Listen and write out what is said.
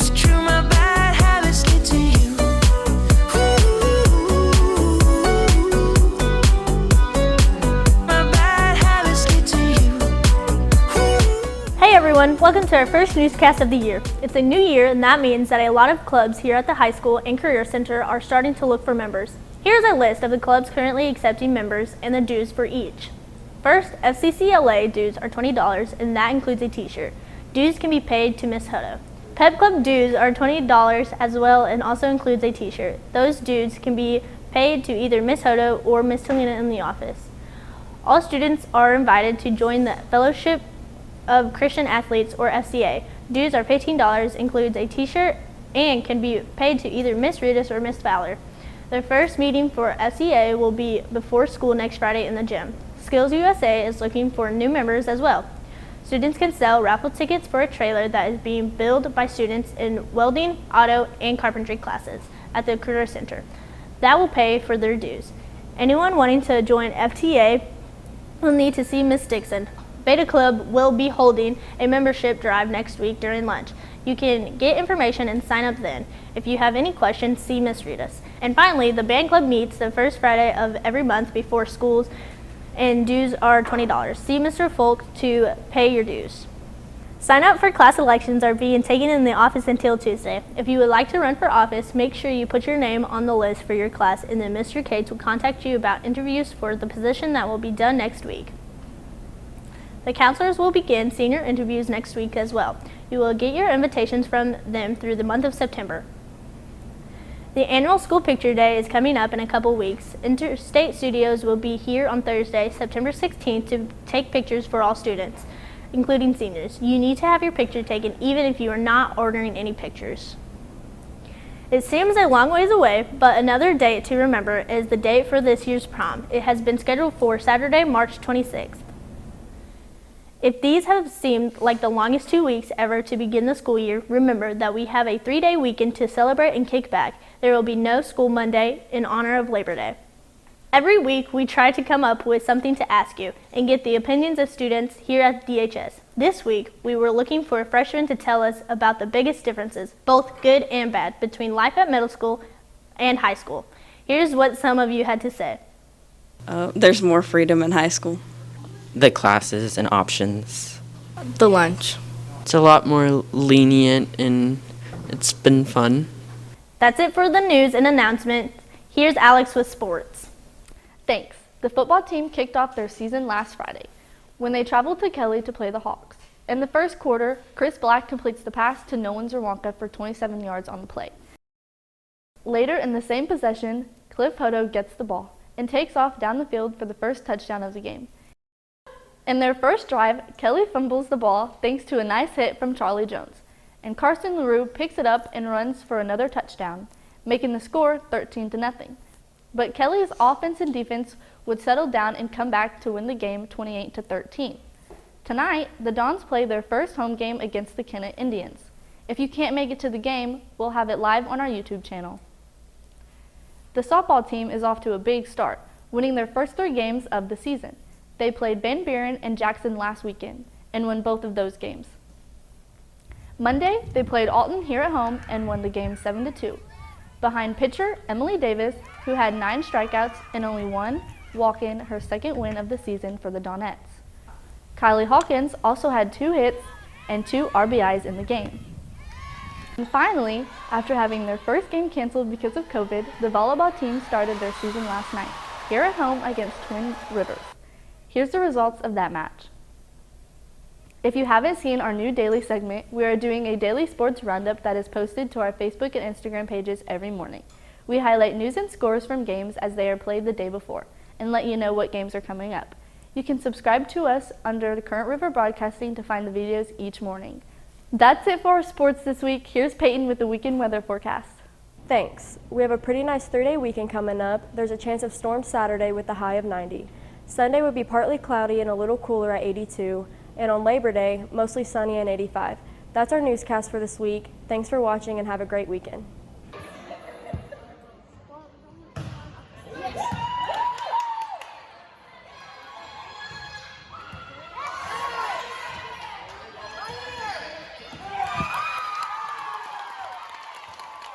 It's true, my bad habits get to you. My bad habits get to you. Hey everyone, welcome to our first newscast of the year. It's a new year, and that means that a lot of clubs here at the high school and career center are starting to look for members. Here's a list of the clubs currently accepting members and the dues for each. First, FCCLA dues are $20, and that includes a t-shirt. Dues can be paid to Miss Hodo. Pep Club dues are $20 as well, and also includes a t-shirt. Those dues can be paid to either Miss Hodo or Miss Talina in the office. All students are invited to join the Fellowship of Christian Athletes, or FCA. Dues are $15, includes a t-shirt, and can be paid to either Miss Rudis or Miss Fowler. The first meeting for FCA will be before school next Friday in the gym. Skills USA is looking for new members as well. Students can sell raffle tickets for a trailer that is being built by students in welding, auto, and carpentry classes at the Career Center. That will pay for their dues. Anyone wanting to join FTA will need to see Miss Dixon. Beta Club will be holding a membership drive next week during lunch. You can get information and sign up then. If you have any questions, see Miss Rudis. And finally, the band club meets the first Friday of every month before schools, and dues are $20. See Mr. Folk to pay your dues. Sign up for class elections are being taken in the office until Tuesday. If you would like to run for office, make sure you put your name on the list for your class, and then Mr. Cates will contact you about interviews for the position that will be done next week. The counselors will begin senior interviews next week as well. You will get your invitations from them through the month of September. The annual school picture day is coming up in a couple weeks. Interstate Studios will be here on Thursday, September 16th to take pictures for all students, including seniors. You need to have your picture taken even if you are not ordering any pictures. It seems a long ways away, but another date to remember is the date for this year's prom. It has been scheduled for Saturday, March 26th. If these have seemed like the longest 2 weeks ever to begin the school year, remember that we have a 3-day weekend to celebrate and kick back. There will be no school Monday in honor of Labor Day. Every week, we try to come up with something to ask you and get the opinions of students here at DHS. This week, we were looking for a freshman to tell us about the biggest differences, both good and bad, between life at middle school and high school. Here's what some of you had to say. There's more freedom in high school. The classes and options. The lunch. It's a lot more lenient and it's been fun. That's it for the news and announcements. Here's Alex with sports. Thanks. The football team kicked off their season last Friday when they traveled to Kelly to play the Hawks. In the first quarter, Chris Black completes the pass to Nolan Zerwanka for 27 yards on the play. Later in the same possession, Cliff Hodo gets the ball and takes off down the field for the first touchdown of the game. In their first drive, Kelly fumbles the ball thanks to a nice hit from Charlie Jones, and Carson LaRue picks it up and runs for another touchdown, making the score 13-0. But Kelly's offense and defense would settle down and come back to win the game 28-13. Tonight, the Dons play their first home game against the Kennett Indians. If you can't make it to the game, we'll have it live on our YouTube channel. The softball team is off to a big start, winning their first 3 games of the season. They played Van Buren and Jackson last weekend and won both of those games. Monday, they played Alton here at home and won the game 7-2. Behind pitcher Emily Davis, who had 9 strikeouts and only 1 walk-in, her second win of the season for the Donettes. Kylie Hawkins also had 2 hits and 2 RBIs in the game. And finally, after having their first game canceled because of COVID, the volleyball team started their season last night, here at home against Twin Rivers. Here's the results of that match. If you haven't seen our new daily segment, we are doing a daily sports roundup that is posted to our Facebook and Instagram pages every morning. We highlight news and scores from games as they are played the day before and let you know what games are coming up. You can subscribe to us under the Current River Broadcasting to find the videos each morning. That's it for our sports this week. Here's Peyton with the weekend weather forecast. Thanks. We have a pretty nice 3-day weekend coming up. There's a chance of storms Saturday with a high of 90. Sunday would be partly cloudy and a little cooler at 82, and on Labor Day, mostly sunny and 85. That's our newscast for this week. Thanks for watching and have a great weekend.